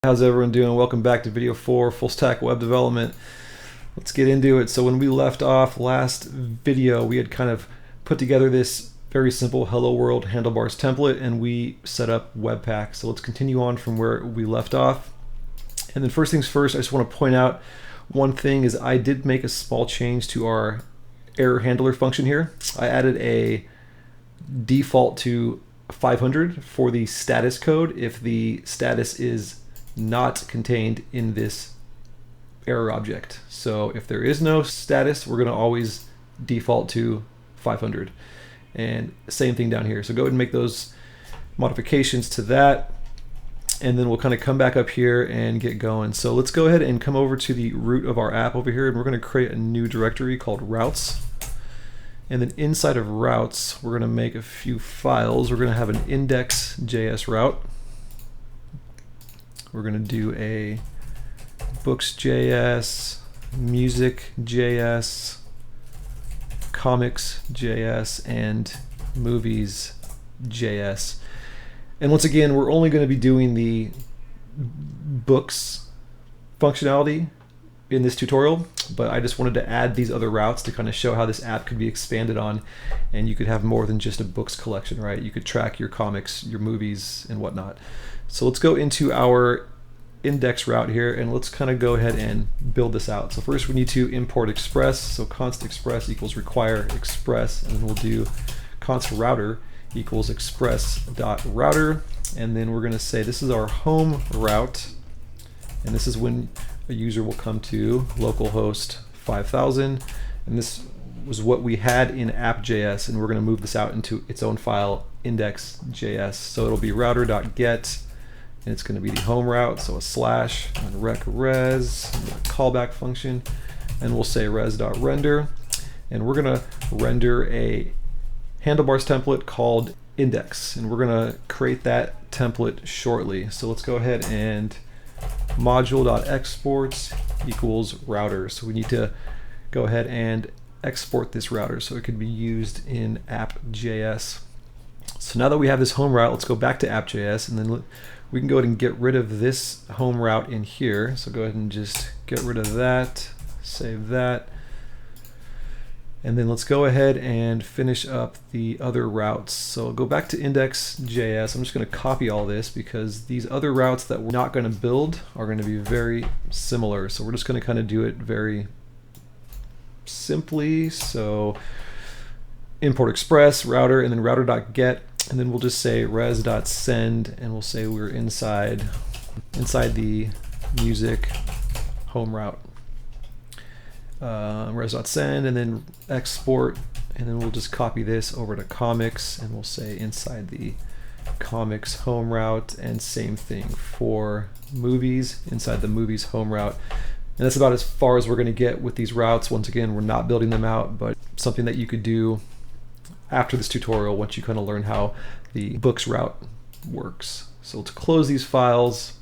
How's everyone doing? Welcome back to video 4, full stack web development. Let's get into it. So when we left off last video, we had kind of put together this very simple Hello World Handlebars template and we set up Webpack. So let's continue on from where we left off. And then first things first, I just want to point out one thing is I did make a small change to our error handler function here. I added a default to 500 for the status code if the status is not contained in this error object. So if there is no status, we're going to always default to 500. And same thing down here. So go ahead and make those modifications to that. And then we'll kind of come back up here and get going. So let's go ahead and come over to the root of our app over here. And we're going to create a new directory called routes. And then inside of routes, we're going to make a few files. We're going to have an index.js route. We're going to do a books.js, music.js, comics.js, and movies.js. And once again, we're only going to be doing the books functionality in this tutorial, but I just wanted to add these other routes to kind of show how this app could be expanded on, and you could have more than just a books collection, right? You could track your comics, your movies, and whatnot. So let's go into our index route here and let's kind of go ahead and build this out. So first we need to import express. So const express equals require express, and then we'll do const router equals express.router, and then we're going to say this is our home route, and this is when a user will come to localhost 5000, and this was what we had in app.js, and we're going to move this out into its own file, index.js. So it'll be router.get, and it's going to be the home route, so a slash and rec res, and a callback function, and we'll say res.render, and we're going to render a handlebars template called index, and we're going to create that template shortly. So let's go ahead and module.export equals router. So we need to go ahead and export this router so it can be used in app.js. So now that we have this home route, let's go back to app.js, and then we can go ahead and get rid of this home route in here. So go ahead and just get rid of that, save that. And then let's go ahead and finish up the other routes. So go back to index.js. I'm just going to copy all this because these other routes that we're not going to build are going to be very similar. So we're just going to kind of do it very simply. So import express, router, and then router.get. And then we'll just say res.send, and we'll say we're inside the music home route. Res.send, and then export, and then we'll just copy this over to comics, and we'll say inside the comics home route, and same thing for movies, inside the movies home route. And that's about as far as we're going to get with these routes. Once again, we're not building them out, but something that you could do after this tutorial once you kind of learn how the books route works. So let's close these files,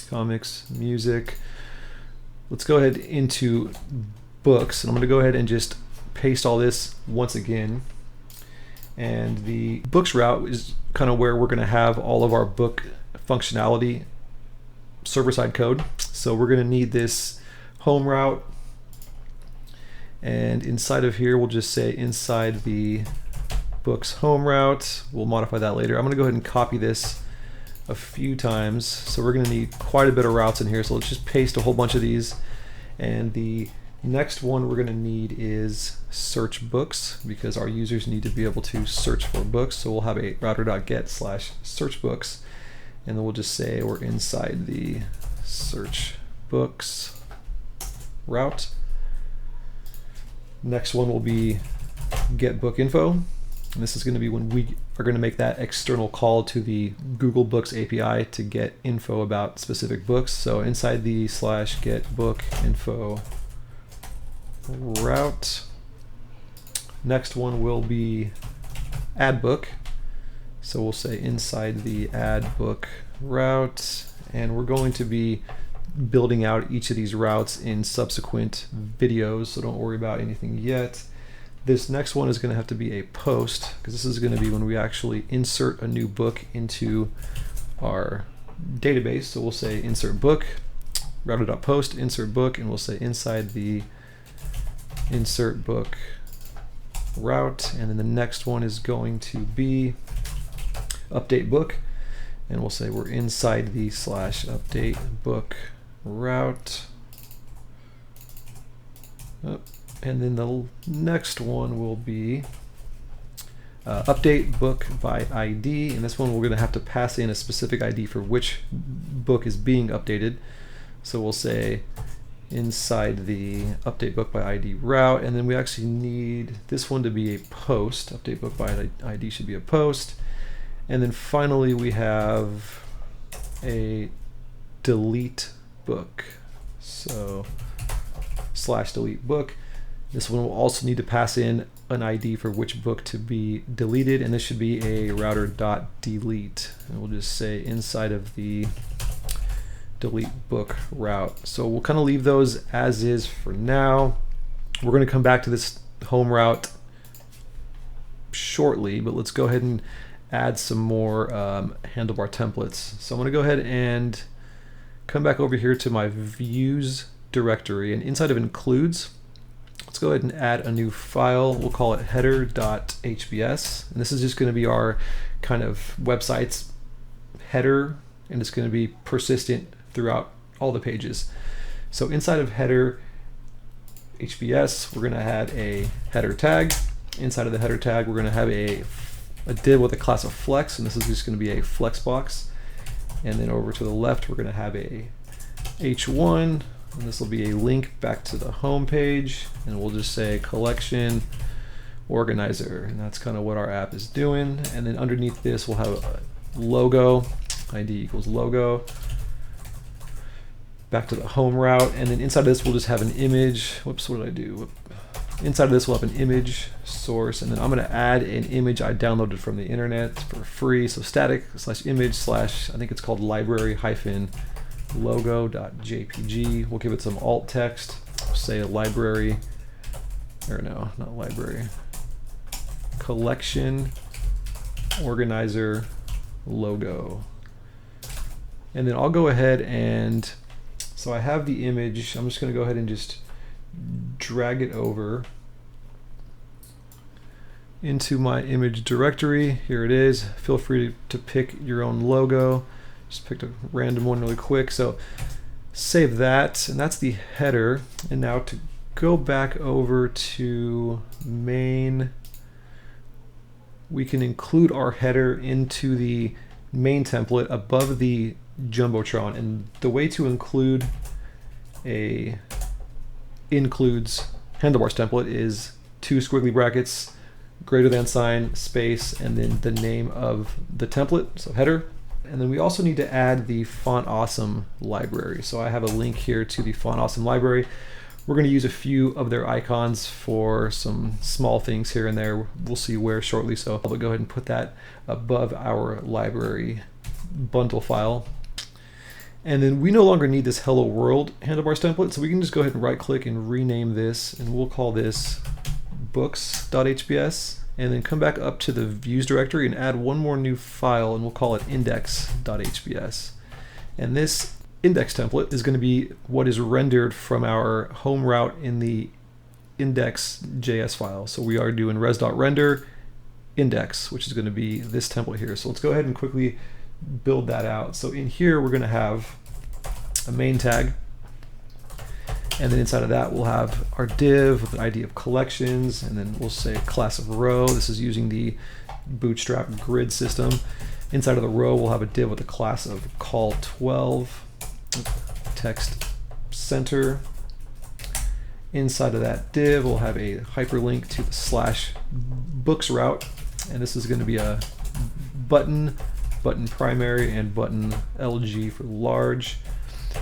comics, music. Let's go ahead into books, and I'm going to go ahead and just paste all this once again. And the books route is kind of where we're going to have all of our book functionality server-side code. So we're going to need this home route, and inside of here we'll just say inside the books home route. We'll modify that later. I'm going to go ahead and copy this a few times. So we're going to need quite a bit of routes in here. So let's just paste a whole bunch of these. And the next one we're going to need is search books, because our users need to be able to search for books. So we'll have a router.get/search books, and then we'll just say we're inside the search books route. Next one will be get book info. And this is going to be when we are going to make that external call to the Google Books API to get info about specific books. So inside the /get book info route. Next one will be add book. So we'll say inside the add book route, and we're going to be building out each of these routes in subsequent videos, so don't worry about anything yet. This next one is going to have to be a post, because this is going to be when we actually insert a new book into our database. So we'll say insert book, router.post, insert book, and we'll say inside the insert book route. And then the next one is going to be update book. And we'll say we're inside the /update book route. And then the next one will be update book by ID. And this one we're going to have to pass in a specific ID for which book is being updated. So we'll say inside the update book by ID route. And then we actually need this one to be a post. Update book by ID should be a post. And then finally we have a delete book. So /delete book. This one will also need to pass in an ID for which book to be deleted, and this should be a router.delete. And we'll just say inside of the delete book route. So we'll kind of leave those as is for now. We're going to come back to this home route shortly, but let's go ahead and add some more handlebar templates. So I'm going to go ahead and come back over here to my views directory, and inside of includes, let's go ahead and add a new file. We'll call it header.hbs, and this is just going to be our kind of website's header, and it's going to be persistent throughout all the pages. So inside of header HBS, we're going to add a header tag. Inside of the header tag, we're going to have a div with a class of flex, and this is just going to be a flex box. And then over to the left, we're going to have a h1, and this will be a link back to the home page, and we'll just say collection organizer, and that's kind of what our app is doing. And then underneath this, we'll have a logo, ID equals logo, back to the home route, and then inside of this, we'll just have an image. Whoops, what did I do? Inside of this, we'll have an image source, and then I'm going to add an image I downloaded from the internet for free. So static /image/ I think it's called library-logo.jpg. We'll give it some alt text. Say library, or no, not library. Collection organizer logo. And then I'll go ahead and, so I have the image. I'm just going to go ahead and just drag it over into my image directory. Here it is. Feel free to pick your own logo. Just picked a random one really quick. So save that, and that's the header. And now to go back over to main, we can include our header into the main template above the Jumbotron. And the way to include a includes handlebars template is 2 squiggly brackets, greater than sign, space, and then the name of the template, so header. And then we also need to add the Font Awesome library. So I have a link here to the Font Awesome library. We're going to use a few of their icons for some small things here and there. We'll see where shortly, so I'll go ahead and put that above our library bundle file. And then we no longer need this Hello World handlebars template, so we can just go ahead and right click and rename this, and we'll call this books.hbs, and then come back up to the views directory and add one more new file, and we'll call it index.hbs. And this index template is going to be what is rendered from our home route in the index.js file. So we are doing res.render index, which is going to be this template here. So let's go ahead and quickly build that out. So in here, we're going to have a main tag, and then inside of that, we'll have our div with an ID of collections, and then we'll say class of row. This is using the Bootstrap grid system. Inside of the row, we'll have a div with a class of call12, text center. Inside of that div, we'll have a hyperlink to the /books route, and this is going to be a button primary, and button LG for large.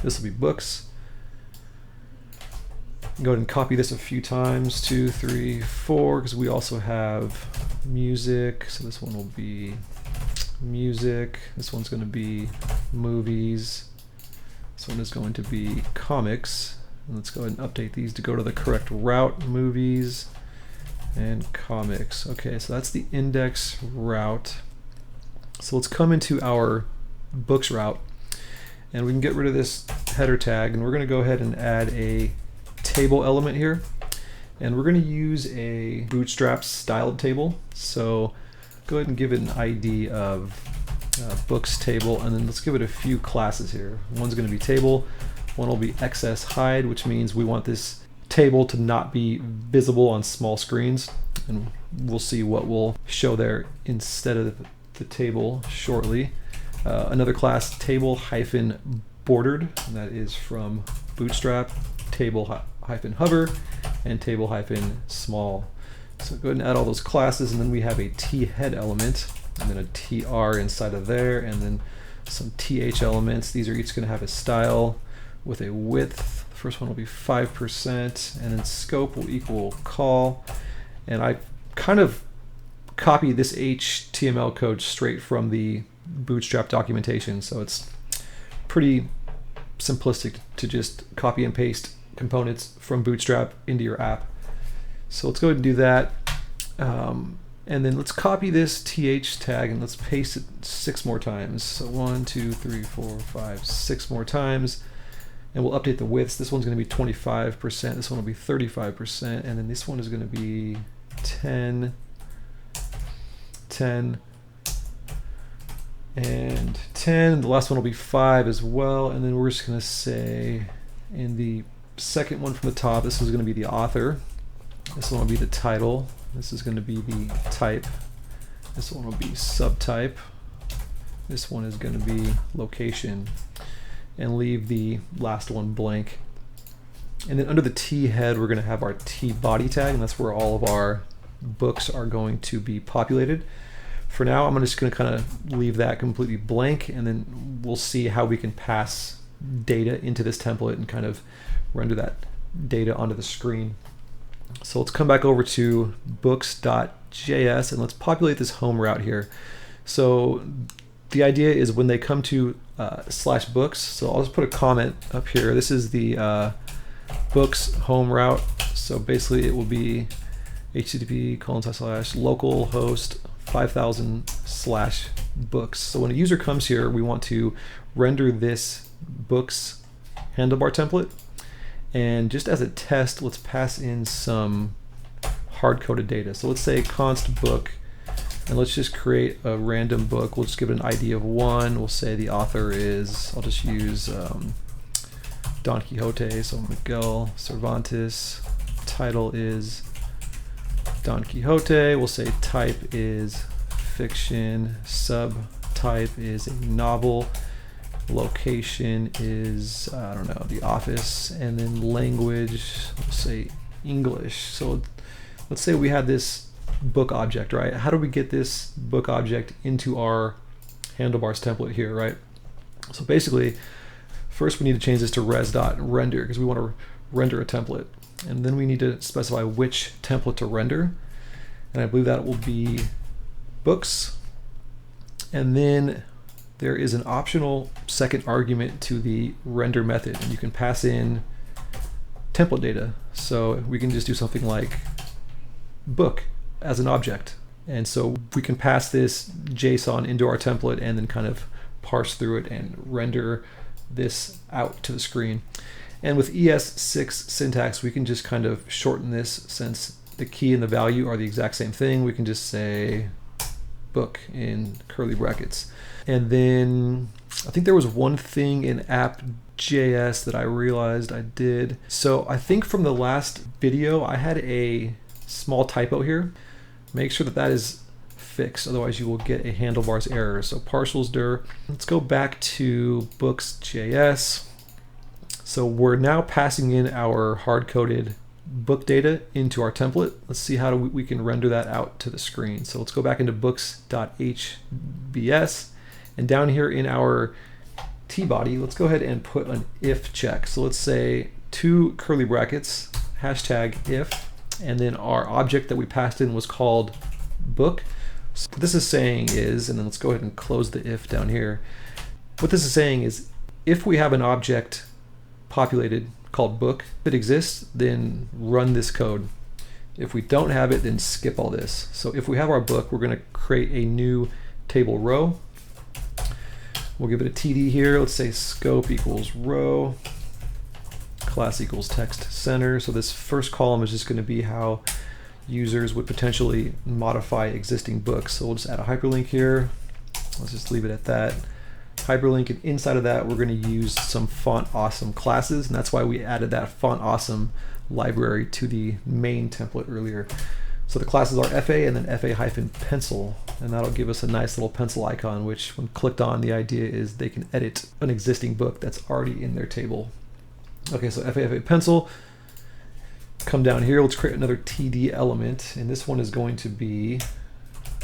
This will be books. Go ahead and copy this a few times, 2, 3, 4, because we also have music. So this one will be music. This one's going to be movies. This one is going to be comics. And let's go ahead and update these to go to the correct route, movies and comics. Okay, so that's the index route. So let's come into our books route. And we can get rid of this header tag, and we're going to go ahead and add a table element here. And we're going to use a Bootstrap styled table. So go ahead and give it an ID of books table, and then let's give it a few classes here. One's going to be table, one will be XS hide, which means we want this table to not be visible on small screens. And we'll see what will show there instead of the table shortly. Another class, table hyphen bordered, and that is from Bootstrap, table hyphen hover, and table hyphen small. So go ahead and add all those classes, and then we have a T head element, and then a TR inside of there, and then some TH elements. These are each going to have a style with a width. The first one will be 5%, and then scope will equal call. And I kind of copied this HTML code straight from the Bootstrap documentation, so it's pretty simplistic to just copy and paste components from Bootstrap into your app. So let's go ahead and do that. And then let's copy this TH tag and let's paste it 6 more times. So 1, 2, 3, 4, 5, 6 more times. And we'll update the widths. This one's going to be 25%, this one will be 35%, and then this one is going to be 10, 10, and 10. The last one will be 5 as well. And then we're just going to say in the second one from the top, this is going to be the author. This one will be the title. This is going to be the type. This one will be subtype. This one is going to be location. And leave the last one blank. And then under the T head, we're going to have our T body tag, and that's where all of our books are going to be populated. For now, I'm just going to kind of leave that completely blank, and then we'll see how we can pass data into this template and kind of render that data onto the screen. So let's come back over to books.js and let's populate this home route here. So the idea is when they come to /books, so I'll just put a comment up here. This is the books home route. So basically it will be http://localhost 5000/books. So when a user comes here, we want to render this books handlebar template. And just as a test, let's pass in some hard-coded data. So let's say const book, and let's just create a random book. We'll just give it an ID of 1. We'll say the author is, I'll just use Don Quixote, so Miguel Cervantes. Title is Don Quixote. We'll say type is fiction. Subtype is a novel. Location is, I don't know, the office. And then language, let's say English. So let's say we had this book object, right? How do we get this book object into our handlebars template here, right? So basically, first we need to change this to res.render because we want to render a template. And then we need to specify which template to render. And I believe that will be books. And then there is an optional second argument to the render method, and you can pass in template data. So we can just do something like book as an object. And so we can pass this JSON into our template and then kind of parse through it and render this out to the screen. And with ES6 syntax, we can just kind of shorten this since the key and the value are the exact same thing. We can just say book in curly brackets. And then I think there was one thing in app.js that I realized I did. So I think from the last video, I had a small typo here. Make sure that that is fixed, otherwise you will get a handlebars error. So partials dir. Let's go back to books.js. So we're now passing in our hard-coded book data into our template. Let's see how we can render that out to the screen. So let's go back into books.hbs, and down here in our t-body, let's go ahead and put an if check. So let's say 2 curly brackets, hashtag if, and then our object that we passed in was called book. So what this is saying is, and then let's go ahead and close the if down here. What this is saying is if we have an object populated called book that exists, then run this code. If we don't have it, then skip all this. So if we have our book, we're going to create a new table row. We'll give it a TD here. Let's say scope equals row, class equals text center. So this first column is just going to be how users would potentially modify existing books. So we'll just add a hyperlink here. Let's just leave it at that. Hyperlink, and inside of that we're going to use some Font Awesome classes, and that's why we added that Font Awesome library to the main template earlier. So the classes are FA and then FA-pencil, and that'll give us a nice little pencil icon, which when clicked on, the idea is they can edit an existing book that's already in their table. Okay, so FA-pencil. Come down here, let's create another TD element, and this one is going to be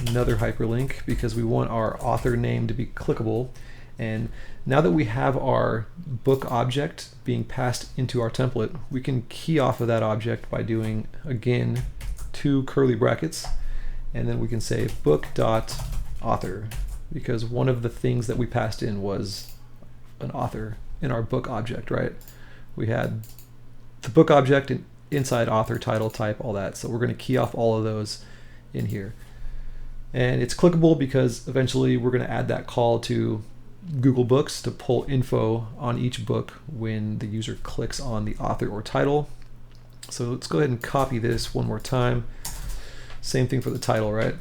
another hyperlink because we want our author name to be clickable. And now that we have our book object being passed into our template, we can key off of that object by doing, again, 2 curly brackets, and then we can say book.author, because one of the things that we passed in was an author in our book object, right? We had the book object and inside author, title, type, all that. So we're going to key off all of those in here. And it's clickable because eventually we're going to add that call to Google Books to pull info on each book when the user clicks on the author or title. So let's go ahead and copy this one more time. Same thing for the title, right?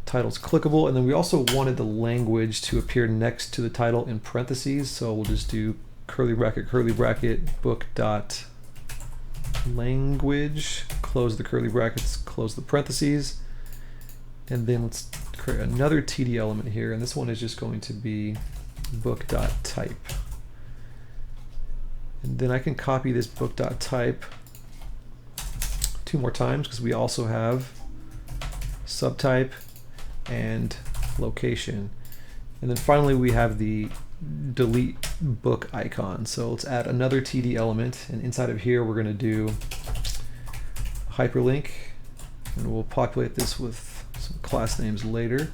Title's clickable, and then we also wanted the language to appear next to the title in parentheses, so we'll just do curly bracket, book dot language, close the curly brackets, close the parentheses, and then let's create another TD element here, and this one is just going to be book dot type. And then I can copy this book dot type 2 more times because we also have subtype and location. And then finally we have the delete book icon. So let's add another TD element, and inside of here we're going to do hyperlink, and we'll populate this with some class names later.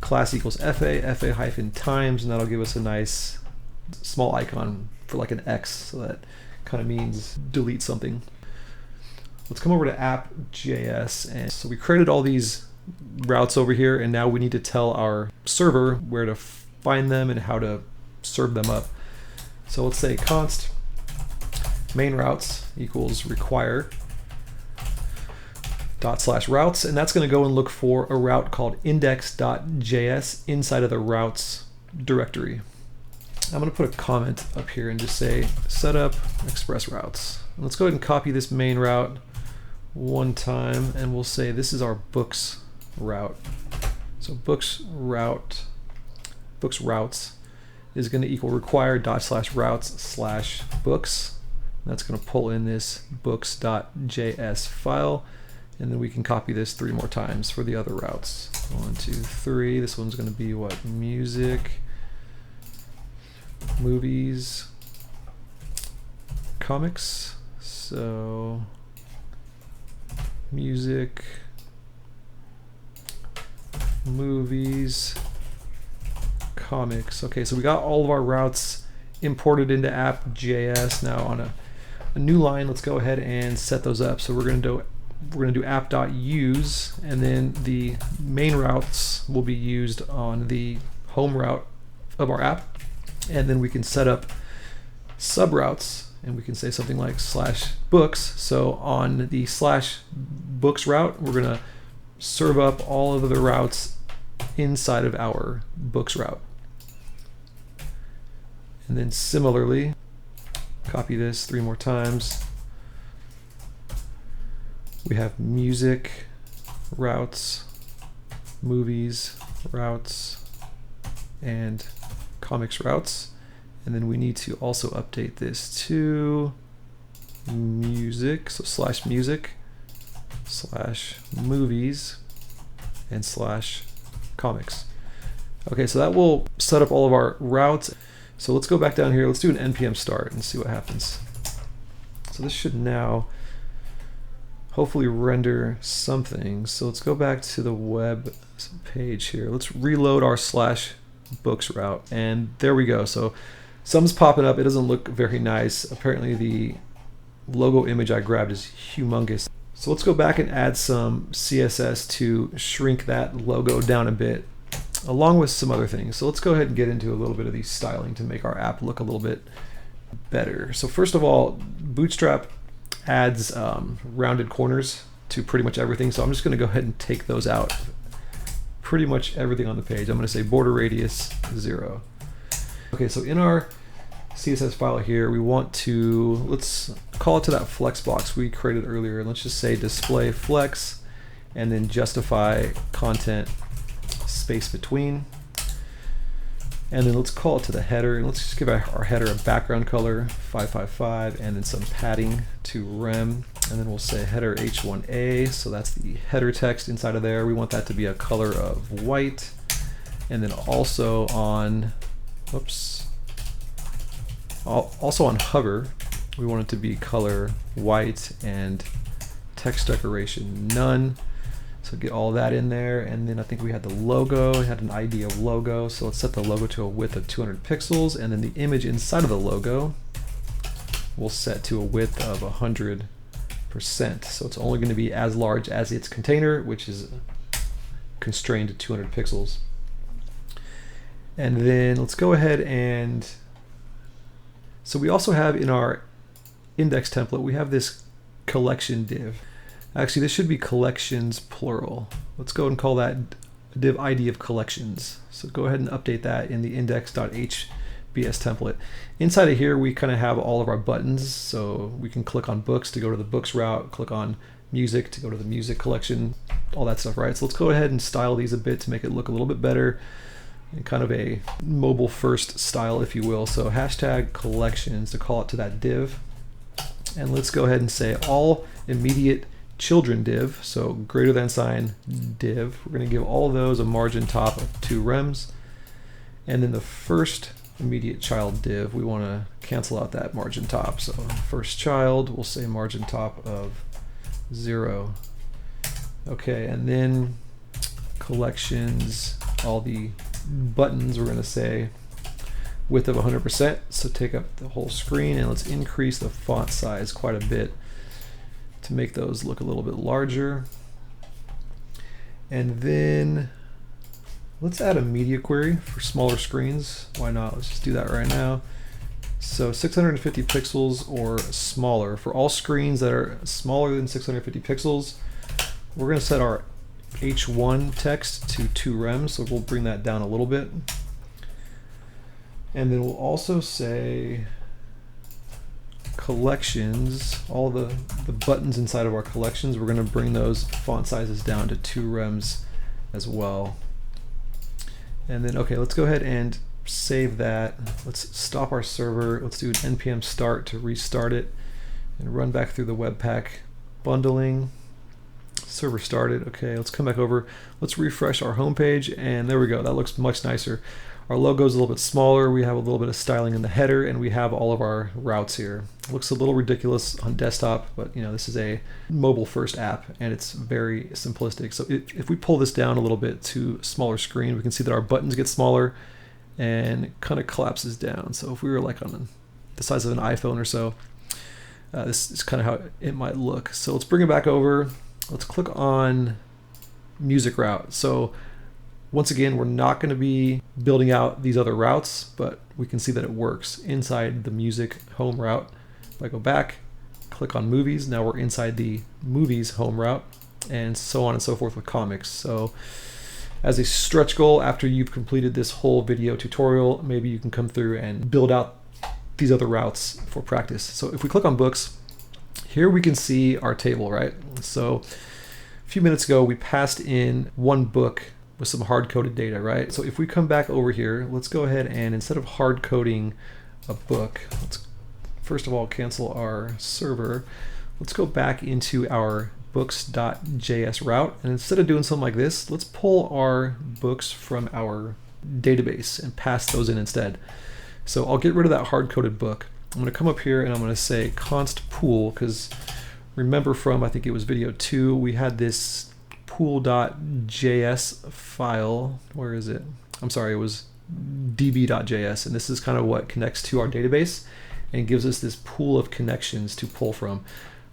Class equals FA-times, and that'll give us a nice small icon for like an X, so that kind of means delete something. Let's come over to app.js, and so we created all these routes over here, and now we need to tell our server where to find them and how to serve them up. So let's say const main routes equals require /routes, and that's going to go and look for a route called index.js inside of the routes directory. I'm going to put a comment up here and just say setup express routes. And let's go ahead and copy this main route one time, and we'll say this is our books route. So books routes is going to equal require /routes/books. That's going to pull in this books.js file, and then we can copy this 3 more times for the other routes. 1, 2, 3. This one's going to be what? Music, movies, comics. So music, movies, comics. Okay, so we got all of our routes imported into app.js. Now on a new line, let's go ahead and set those up. So we're going to do app.use, and then the main routes will be used on the home route of our app, and then we can set up subroutes, and we can say something like /books. So on the /books route, we're going to serve up all of the routes inside of our books route. And then similarly, copy this 3 more times. We have music routes, movies routes, and comics routes. And then we need to also update this to music, so /music, /movies, and /comics. Okay, so that will set up all of our routes. So let's go back down here. Let's do an npm start and see what happens. So this should now hopefully render something. So let's go back to the web page here. Let's reload our /books route, and there we go. So something's popping up. It doesn't look very nice. Apparently the logo image I grabbed is humongous. So let's go back and add some CSS to shrink that logo down a bit. along with some other things. So let's go ahead and get into a little bit of the styling to make our app look a little bit better. So first of all, Bootstrap adds rounded corners to pretty much everything. So I'm just going to go ahead and take those out. Pretty much everything on the page. I'm going to say border radius 0. Okay, so in our CSS file here, we want to, let's call it to that flex box we created earlier. And let's just say display flex and then justify content space between. And then let's call it to the header, and let's just give our header a background color 555 and then some padding to rem, and then we'll say header h1a, so that's the header text inside of there. We want that to be a color of white, and then also on also on hover we want it to be color white and text decoration none. So get all that in there, and then I think we had the logo, we had an ID of logo, so let's set the logo to a width of 200 pixels, and then the image inside of the logo we'll set to a width of 100%. So it's only going to be as large as its container, which is constrained to 200 pixels. And then let's go ahead and, so we also have in our index template, we have this collection div. Actually, this should be collections plural. Let's go and call that div ID of collections. So go ahead and update that in the index.hbs template. Inside of here, we kind of have all of our buttons. So we can click on books to go to the books route, click on music to go to the music collection, all that stuff, right? So let's go ahead and style these a bit to make it look a little bit better and kind of a mobile first style, if you will. So hashtag collections to call it to that div. And let's go ahead and say all immediate children div, so greater than sign div. We're going to give all of those a margin top of 2 rems, and then the first immediate child div, we want to cancel out that margin top. So first child, we'll say margin top of 0. Okay, and then collections, all the buttons, we're going to say width of 100%. So take up the whole screen, and let's increase the font size quite a bit to make those look a little bit larger. And then let's add a media query for smaller screens. Why not? Let's just do that right now. So 650 pixels or smaller. For all screens that are smaller than 650 pixels, we're going to set our H1 text to 2 rems, so we'll bring that down a little bit. And then we'll also say collections, all the buttons inside of our collections, we're going to bring those font sizes down to 2 rems as well. And then, okay, let's go ahead and save that. Let's stop our server. Let's do an npm start to restart it and run back through the Webpack bundling. Server started. Okay, let's come back over. Let's refresh our home page, and there we go. That looks much nicer. Our logo is a little bit smaller. We have a little bit of styling in the header, and we have all of our routes here. It looks a little ridiculous on desktop, but this is a mobile first app, and it's very simplistic. So if we pull this down a little bit to smaller screen, we can see that our buttons get smaller and it kind of collapses down. So if we were like on the size of an iPhone or so, this is kind of how it might look. So let's bring it back over. Let's click on music route. So once again, we're not going to be building out these other routes, but we can see that it works inside the music home route. If I go back, click on movies, now we're inside the movies home route, and so on and so forth with comics. So as a stretch goal, after you've completed this whole video tutorial, maybe you can come through and build out these other routes for practice. So if we click on books, here we can see our table, right? So a few minutes ago, we passed in one book with some hard-coded data, right? So if we come back over here, let's go ahead and instead of hard-coding a book, let's first of all cancel our server. Let's go back into our books.js route, and instead of doing something like this, let's pull our books from our database and pass those in instead. So I'll get rid of that hard-coded book. I'm going to come up here and I'm going to say const pool, because remember from, I think it was video 2, we had this pool.js file. Where is it? I'm sorry, it was db.js, and this is kind of what connects to our database and gives us this pool of connections to pull from.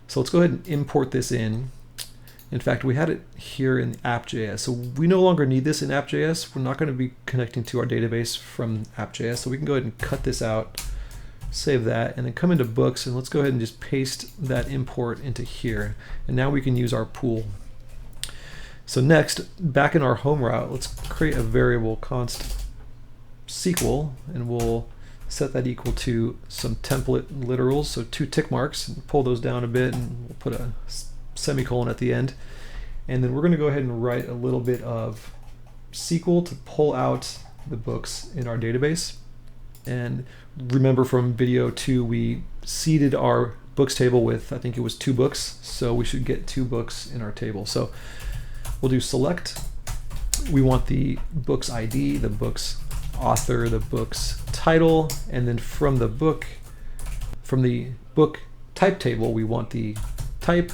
So let's go ahead and import this in, In fact, we had it here in app.js. So we no longer need this in app.js. We're not going to be connecting to our database from app.js. So we can go ahead and cut this out, save that, and then come into books, and let's go ahead and just paste that import into here. And now we can use our pool. So next, back in our home route, let's create a variable const SQL, and we'll set that equal to some template literals, so 2 tick marks, and pull those down a bit, and we'll put a semicolon at the end. And then we're going to go ahead and write a little bit of SQL to pull out the books in our database. And remember from video 2, we seeded our books table with, I think it was 2 books, so we should get 2 books in our table. So we'll do select. We want the book's ID, the book's author, the book's title, and then from the book type table, we want the type,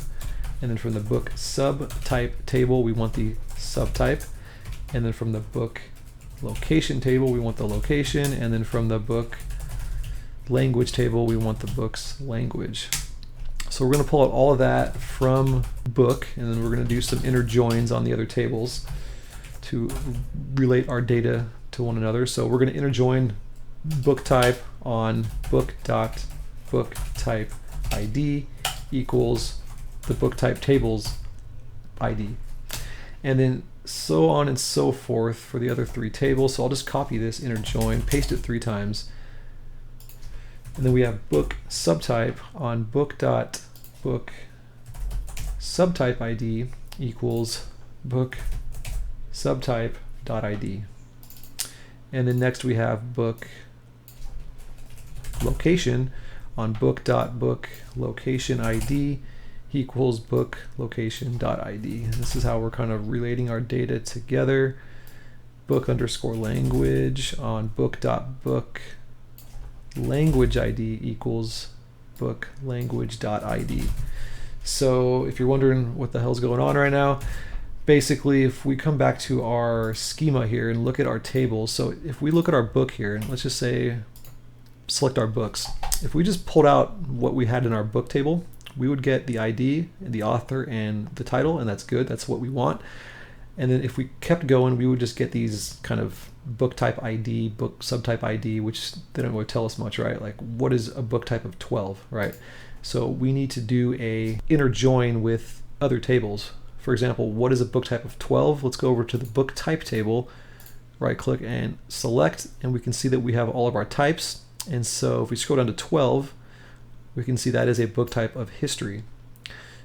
and then from the book subtype table, we want the subtype, and then from the book location table, we want the location, and then from the book language table, we want the book's language. So we're going to pull out all of that from book, and then we're going to do some inner joins on the other tables to relate our data to one another. So we're going to inner join book type on book.booktype ID equals the book type table's ID. And then so on and so forth for the other 3 tables. So I'll just copy this inner join, paste it 3 times. And then we have book subtype on book.book subtype ID equals book subtype.id. And then next we have book location on book.book location ID equals book location.id. And this is how we're kind of relating our data together. Book underscore language on book.book language ID equals book language.id. So if you're wondering what the hell's going on right now, basically if we come back to our schema here and look at our tables, so if we look at our book here, and let's just say select our books, if we just pulled out what we had in our book table, we would get the ID and the author and the title, and that's good, that's what we want. And then if we kept going, we would just get these kind of book type ID, book subtype ID, which they don't really tell us much, right? Like what is a book type of 12, right? So we need to do a inner join with other tables. For example, what is a book type of 12? Let's go over to the book type table, right click and select, and we can see that we have all of our types. And so if we scroll down to 12, we can see that is a book type of history.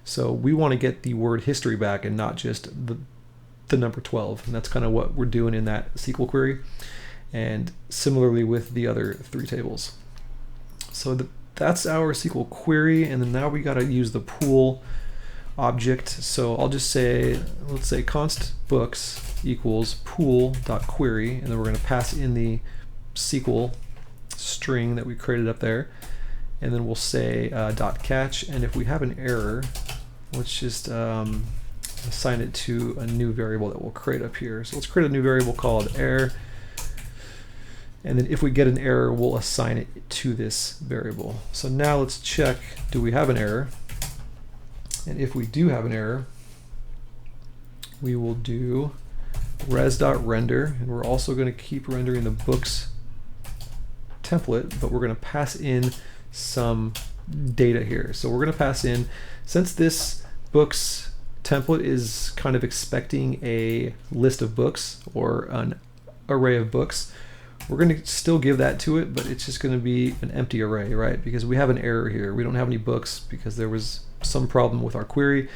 So we want to get the word history back and not just the number 12. And that's kind of what we're doing in that SQL query. And similarly with the other 3 tables. So that's our SQL query. And then now we got to use the pool object. So I'll just say, let's say const books equals pool.query, and then we're going to pass in the SQL string that we created up there, and then we'll say dot catch, and if we have an error, let's just assign it to a new variable that we'll create up here. So let's create a new variable called error, and then if we get an error, we'll assign it to this variable. So now let's check, do we have an error? And if we do have an error, we will do res.render, and we're also going to keep rendering the books template, but we're going to pass in some data here. So we're going to pass in, since this books template is kind of expecting a list of books or an array of books, we're going to still give that to it, but it's just going to be an empty array, right? Because we have an error here. We don't have any books because there was some problem with our query.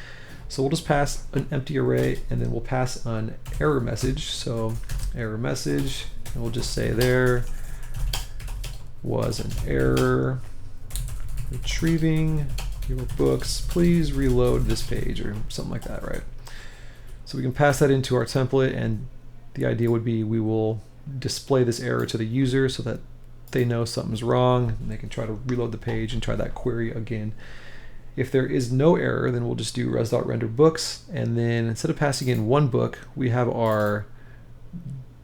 So we'll just pass an empty array, and then we'll pass an error message. So error message, and we'll just say there was an error retrieving your books. Please reload this page, or something like that, right? So we can pass that into our template, and the idea would be we will display this error to the user so that they know something's wrong, and they can try to reload the page and try that query again. If there is no error, then we'll just do res.render books, and then instead of passing in one book, we have our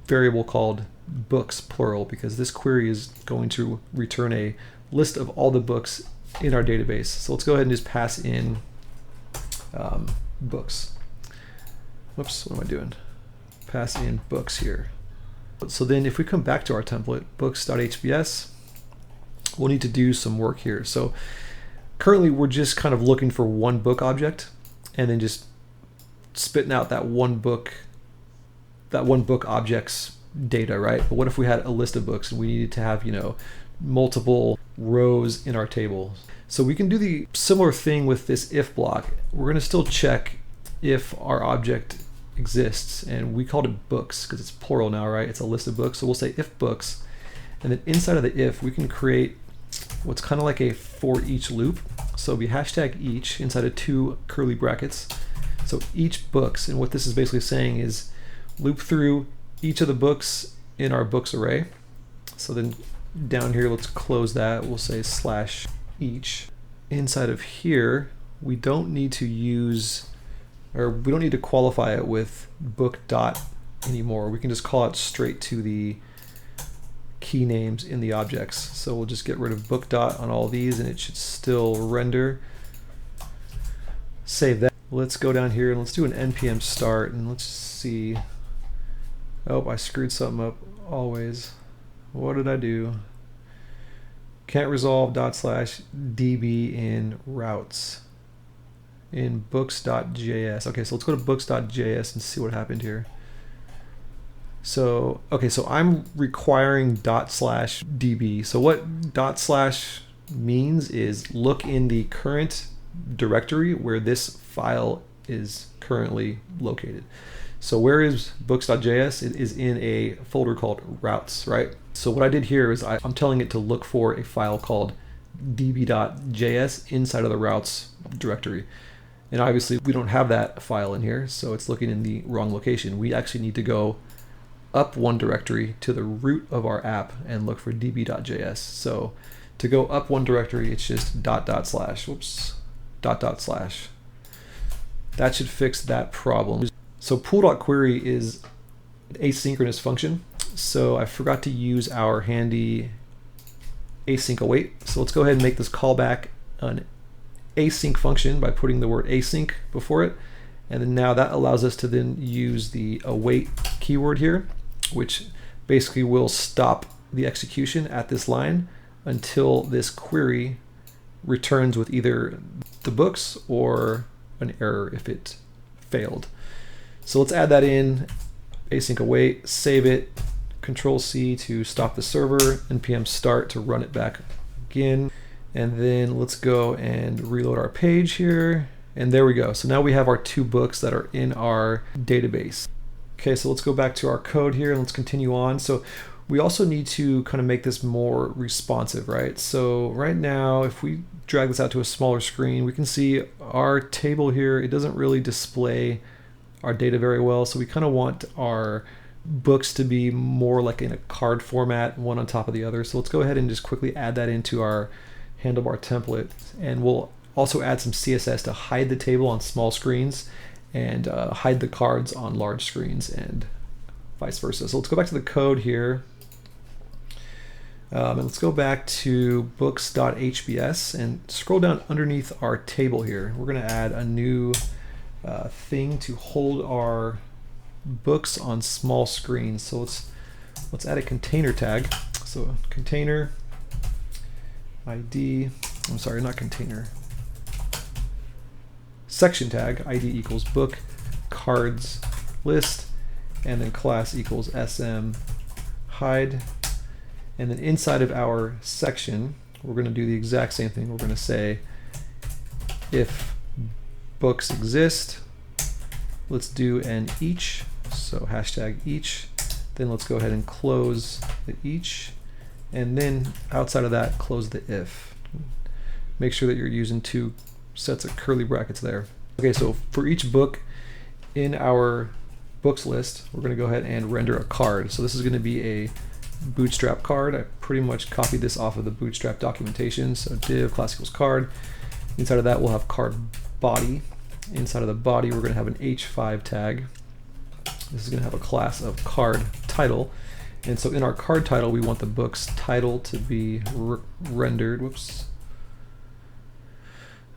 variable called books plural, because this query is going to return a list of all the books in our database. So let's go ahead and just pass in books. whoops, what am I doing? Pass in books here. So then if we come back to our template, books.hbs, we'll need to do some work here. So currently we're just kind of looking for one book object and then just spitting out that one book object's data, right? But what if we had a list of books and we needed to have, multiple rows in our table? So we can do the similar thing with this if block. We're going to still check if our object exists, and we called it books because it's plural now, right? It's a list of books. So we'll say if books, and then inside of the if we can create what's kind of like a for each loop. So it'll be hashtag each inside of 2 curly brackets. So each books, and what this is basically saying is loop through each of the books in our books array. So then down here, let's close that. We'll say slash each. Inside of here, we don't need to use, or we don't need to qualify it with book dot anymore. We can just call it straight to the key names in the objects. So we'll just get rid of book dot on all these and it should still render. Save that. Let's go down here and let's do an npm start and let's see. Oh, I screwed something up always. What did I do? Can't resolve /db in routes in books.js. Okay, so let's go to books.js and see what happened here. So, okay, so I'm requiring /db. So what / means is look in the current directory where this file is currently located. So where is books.js? It is in a folder called routes, right? So what I did here is I'm telling it to look for a file called db.js inside of the routes directory. And obviously we don't have that file in here, so it's looking in the wrong location. We actually need to go up one directory to the root of our app and look for db.js. So to go up one directory, it's just // whoops, // That should fix that problem. So pool.query is an asynchronous function. So I forgot to use our handy async await. So let's go ahead and make this callback an async function by putting the word async before it. And then now that allows us to then use the await keyword here, which basically will stop the execution at this line until this query returns with either the books or an error if it failed. So let's add that in, async await, save it, Control C to stop the server, npm start to run it back again. And then let's go and reload our page here. And there we go. So now we have our 2 books that are in our database. Okay, so let's go back to our code here and let's continue on. So we also need to kind of make this more responsive, right? So right now, if we drag this out to a smaller screen, we can see our table here. It doesn't really display our data very well. So we kind of want our books to be more like in a card format, one on top of the other. So let's go ahead and just quickly add that into our Handlebar template. And we'll also add some CSS to hide the table on small screens and hide the cards on large screens and vice versa. So let's go back to the code here. And let's go back to books.hbs and scroll down underneath our table here. We're going to add a new thing to hold our books on small screens. So let's add a container tag. So container ID, I'm sorry, not container. Section tag ID equals book cards list, and then class equals sm hide. And then inside of our section, we're going to do the exact same thing. We're going to say if books exist, let's do an each. So hashtag each. Then let's go ahead and close the each. And then outside of that, close the if. Make sure that you're using 2 sets of curly brackets there. Okay, so for each book in our books list, we're going to go ahead and render a card. So this is going to be a Bootstrap card. I pretty much copied this off of the Bootstrap documentation. So div class equals card. Inside of that, we'll have card body. Inside of the body, we're going to have an h5 tag. This is going to have a class of card title. And so in our card title, we want the book's title to be rendered. Whoops.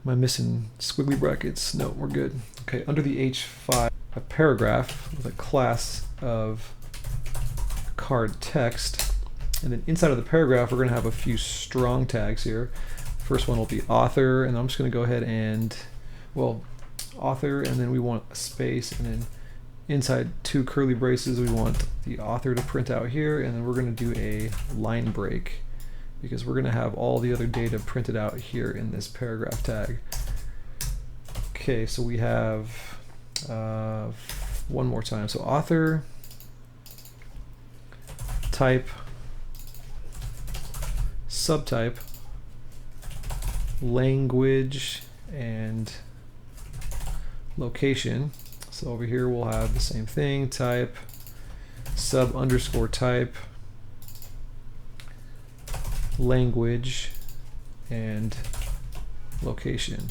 Am I missing squiggly brackets? No, we're good. Okay, under the h5, a paragraph with a class of card text. And then inside of the paragraph, we're going to have a few strong tags here. First one will be author, and I'm just going to go ahead and, well, author, and then we want a space, and then inside two curly braces, we want the author to print out here, and then we're going to do a line break because we're going to have all the other data printed out here in this paragraph tag. Okay, so we have one more time. So author, type, subtype, language, and location. So over here we'll have the same thing, type, sub underscore type, language, and location.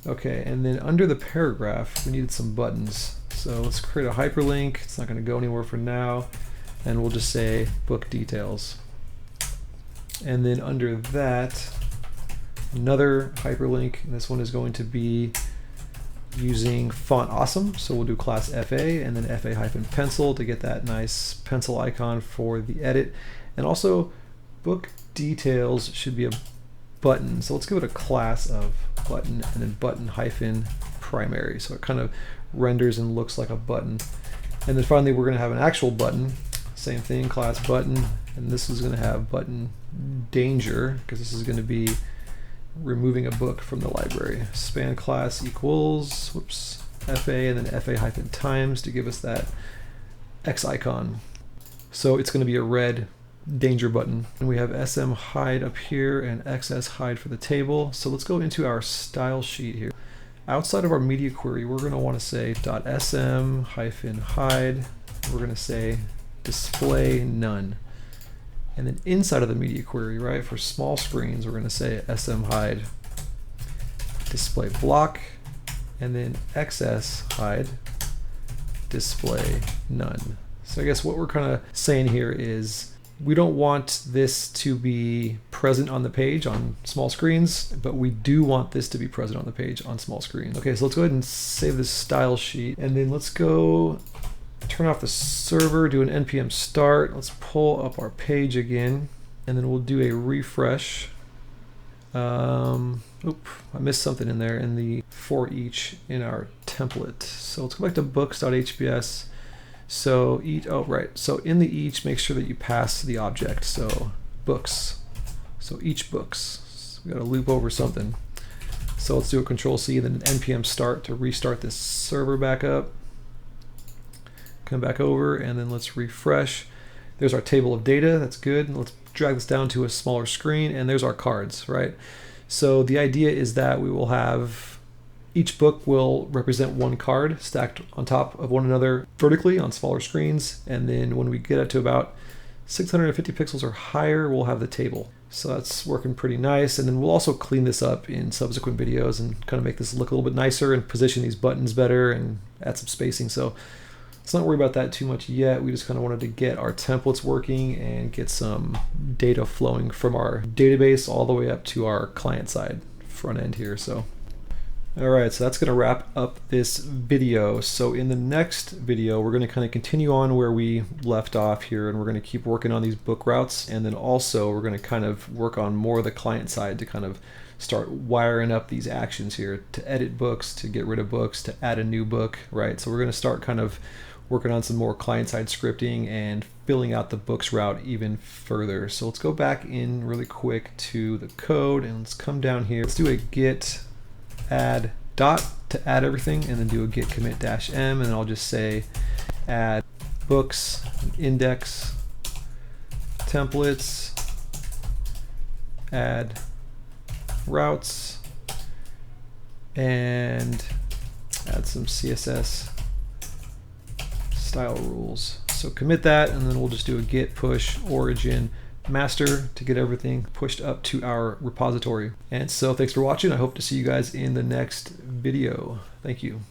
Okay, and then under the paragraph we needed some buttons. So let's create a hyperlink. It's not going to go anywhere for now, and we'll just say book details. And then under that, another hyperlink, and this one is going to be using font awesome. So we'll do class FA and then FA-pencil to get that nice pencil icon for the edit. And also book details should be a button. So let's give it a class of button and then button-primary. So it kind of renders and looks like a button. And then finally we're going to have an actual button. Same thing, class button, and this is going to have button danger because this is going to be removing a book from the library. Span class equals, whoops, FA and then FA-times to give us that X icon. So it's going to be a red danger button. And we have SM hide up here and XS hide for the table. So let's go into our style sheet here. Outside of our media query, we're going to want to say .sm-hide. We're going to say display none. And then inside of the media query, right, for small screens, we're going to say sm hide display block, and then xs hide display none. So I guess what we're kind of saying here is we don't want this to be present on the page on small screens, but we do want this to be present on the page on small screens. Okay, so let's go ahead and save this style sheet, and then let's go turn off the server, do an npm start. Let's pull up our page again, and then we'll do a refresh. Oop, I missed something in there in the for each in our template. So let's go back to books.hbs. So so in the each, make sure that you pass the object. So books. So each books. We got to loop over something. So let's do a Control-C, then an npm start to restart this server back up. Come back over, and then let's refresh. There's our table of data. That's good. And let's drag this down to a smaller screen, and there's our cards, right? So the idea is that we will have each book will represent one card stacked on top of one another vertically on smaller screens, and then when we get up to about 650 pixels or higher, we'll have the table. So that's working pretty nice, and then we'll also clean this up in subsequent videos and kind of make this look a little bit nicer and position these buttons better and add some spacing. So let's not worry about that too much yet. We just kind of wanted to get our templates working and get some data flowing from our database all the way up to our client side front end here. So all right, so that's going to wrap up this video. So in the next video, we're going to kind of continue on where we left off here, and we're going to keep working on these book routes, and then also we're going to kind of work on more of the client side to kind of start wiring up these actions here to edit books, to get rid of books, to add a new book, right? So we're going to start kind of working on some more client-side scripting and filling out the books route even further. So let's go back in really quick to the code, and let's come down here. Let's do a git add dot to add everything, and then do a git commit -m, and then I'll just say add books, index, templates, add routes, and add some CSS style rules. So commit that, and then we'll just do a git push origin master to get everything pushed up to our repository. And so thanks for watching. I hope to see you guys in the next video. Thank you.